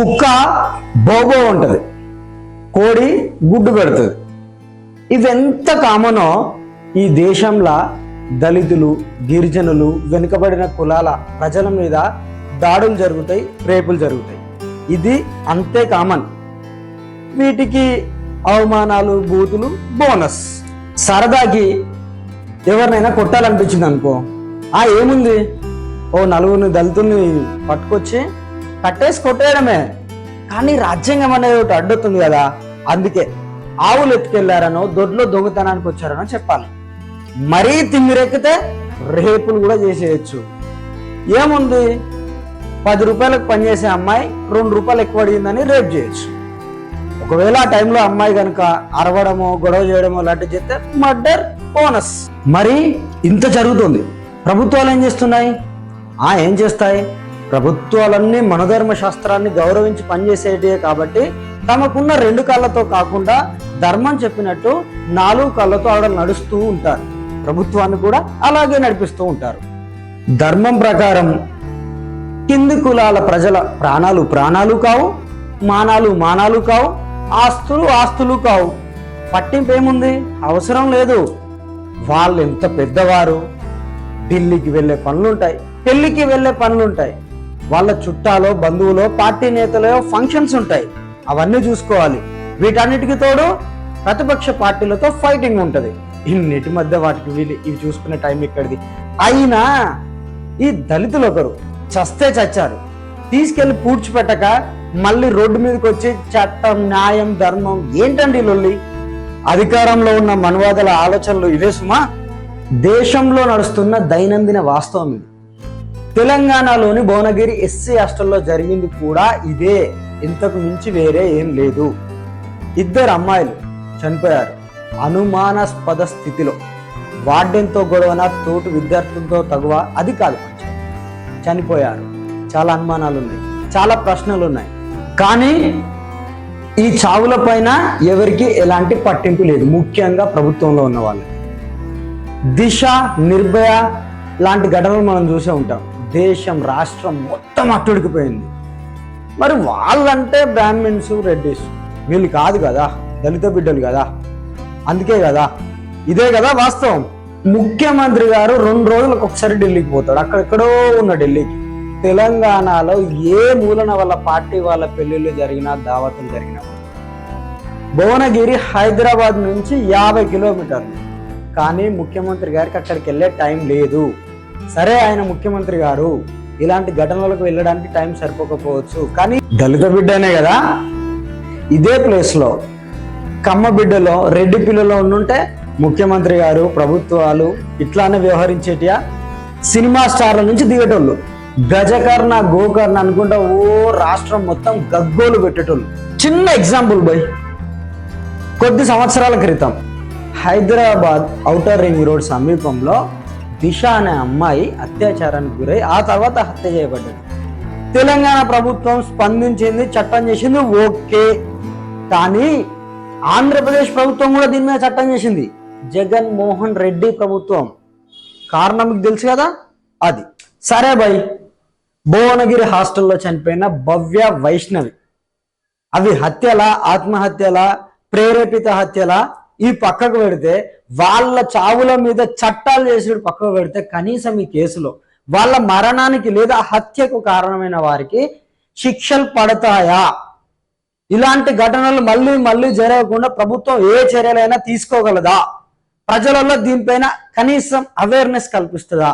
కుక్క బోబో ఉంటుంది, కోడి గుడ్డు పెడుతుంది. ఇవెంత కామనో ఈ దేశంలో దళితులు, గిరిజనులు, వెనుకబడిన కులాల ప్రజల మీద దాడులు జరుగుతాయి, రేపులు జరుగుతాయి. ఇది అంతే కామన్. వీటికి అవమానాలు, బూతులు బోనస్. సరదాకి ఎవరినైనా కొట్టాలనిపించింది అనుకో, ఏముంది, ఓ నలుగురిని దళితుల్ని పట్టుకొచ్చి కట్టేసి కొట్టేయడమే. కానీ రాజ్యాంగం అనేది ఒకటి అడ్డొస్తుంది కదా, అందుకే ఆవులు ఎత్తుకెళ్లారనో దొడ్లో దొంగతనానికి వచ్చారనో చెప్పాలి. మరీ తిమ్మిరెక్కితే రేపులు కూడా చేసేయచ్చు. ఏముంది, 10 రూపాయలకు పనిచేసే అమ్మాయి 2 రూపాయలు ఎక్కువ అడిగిందని రేపు చేయొచ్చు. ఒకవేళ ఆ టైంలో అమ్మాయి కనుక అరవడమో గొడవ చేయడమో లాంటివి చేస్తే మర్డర్ బోనస్. మరి ఇంత జరుగుతుంది, ప్రభుత్వాలు ఏం చేస్తున్నాయి? ఏం చేస్తాయి? ప్రభుత్వాలన్నీ మనధర్మ శాస్త్రాన్ని గౌరవించి పనిచేసేటివే కాబట్టి తమకున్న 2 కాళ్ళతో కాకుండా ధర్మం చెప్పినట్టు 4 కాళ్ళతో ఆవిడ నడుస్తూ ఉంటారు. ప్రభుత్వాన్ని కూడా అలాగే నడిపిస్తూ ఉంటారు. ధర్మం ప్రకారం కింది కులాల ప్రజల ప్రాణాలు ప్రాణాలు కావు, మానాలు మానాలు కావు, ఆస్తులు ఆస్తులు కావు. పట్టింపు ఏముంది? అవసరం లేదు. వాళ్ళు ఎంత పెద్దవారు, ఢిల్లీకి వెళ్ళే పనులుంటాయి, పెళ్లికి వెళ్ళే పనులుంటాయి, వాళ్ళ చుట్టాలో బంధువులో పార్టీ నేతలో ఫంక్షన్స్ ఉంటాయి, అవన్నీ చూసుకోవాలి. వీటన్నిటికి తోడు ప్రతిపక్ష పార్టీలతో ఫైటింగ్ ఉంటుంది. ఇన్నిటి మధ్య వాటికి వీళ్ళు ఇవి చూసుకునే టైం ఇక్కడిది. అయినా ఈ దళితులు ఒకరు చస్తే చచ్చారు, తీసుకెళ్లి పూడ్చిపెట్టక మళ్ళీ రోడ్డు మీదకి వచ్చి చట్టం, న్యాయం, ధర్మం ఏంటండి లొల్లి? అధికారంలో ఉన్న మనువాదుల ఆలోచనలు ఇవే సుమా. దేశంలో నడుస్తున్న దైనందిన వాస్తవం ఇది. తెలంగాణలోని భువనగిరి ఎస్సీ హాస్టల్లో జరిగింది కూడా ఇదే. ఇంతకు మించి వేరే ఏం లేదు. 2 అమ్మాయిలు చనిపోయారు అనుమానాస్పద స్థితిలో. వార్డెన్తో గొడవన, తోటి విద్యార్థులతో తగువ, అది కాదు, చనిపోయారు. చాలా అనుమానాలు ఉన్నాయి, చాలా ప్రశ్నలు ఉన్నాయి. కానీ ఈ చావుల పైన ఎవరికి ఎలాంటి పట్టింపు లేదు, ముఖ్యంగా ప్రభుత్వంలో ఉన్న వాళ్ళకి. దిశ, నిర్భయ లాంటి ఘటనలు మనం చూసే ఉంటాం. దేశం, రాష్ట్రం మొత్తం అట్టుడికిపోయింది. మరి వాళ్ళంటే బ్రాహ్మిన్స్, రెడ్డిస్, వీళ్ళు కాదు కదా, దళిత బిడ్డలు కదా. అందుకే కదా, ఇదే కదా వాస్తవం. ముఖ్యమంత్రి గారు 2 రోజులకు ఒకసారి ఢిల్లీకి పోతాడు. అక్కడెక్కడో ఉన్న ఢిల్లీకి. తెలంగాణలో ఏ మూలన వాళ్ళ పార్టీ వాళ్ళ పెళ్లిళ్ళు జరిగినా, దావతులు జరిగినా, భువనగిరి హైదరాబాద్ నుంచి 50 కిలోమీటర్లు. కానీ ముఖ్యమంత్రి గారికి అక్కడికి వెళ్ళే టైం లేదు. సరే, ఆయన ముఖ్యమంత్రి గారు, ఇలాంటి ఘటనలకు వెళ్ళడానికి టైం సరిపోకపోవచ్చు, కానీ దళిత బిడ్డనే కదా. ఇదే ప్లేస్లో కమ్మ బిడ్డలో, రెడ్డి పిల్లలో ఉండుంటే ముఖ్యమంత్రి గారు, ప్రభుత్వాలు ఇట్లానే వ్యవహరించేటియా? సినిమా స్టార్ల నుంచి దిగేటోళ్ళు, గజకర్ణ, గోకర్ణ అనుకుంటా రాష్ట్రం మొత్తం గగ్గోలు పెట్టేటోళ్ళు. చిన్న ఎగ్జాంపుల్ బాయ్, కొద్ది సంవత్సరాల క్రితం హైదరాబాద్ ఔటర్ రింగ్ రోడ్ సమీపంలో దిశ అనే అమ్మాయి అత్యాచారానికి గురై ఆ తర్వాత హత్య చేయబడ్డది. తెలంగాణ ప్రభుత్వం స్పందించింది, చట్టం చేసింది, ఓకే. కానీ ఆంధ్రప్రదేశ్ ప్రభుత్వం కూడా దీని మీద చట్టం చేసింది. జగన్మోహన్ రెడ్డి ప్రభుత్వం. కారణం మీకు తెలుసు కదా, అది. సరే భయ్, భువనగిరి హాస్టల్లో చనిపోయిన భవ్య, వైష్ణవి, అవి హత్యలా, ఆత్మహత్యలా, ప్రేరేపిత హత్యలా ఈ పక్కకు పెడితే, వాళ్ళ చావుల మీద చట్టాలు చేసి పక్కకు పెడితే, కనీసం ఈ కేసులో వాళ్ళ మరణానికి లేదా హత్యకు కారణమైన వారికి శిక్షలు పడతాయా? ఇలాంటి ఘటనలు మళ్ళీ మళ్ళీ జరగకుండా ప్రభుత్వం ఏ చర్యలైనా తీసుకోగలదా? ప్రజలలో దీనిపైన కనీసం అవేర్నెస్ కల్పిస్తుందా?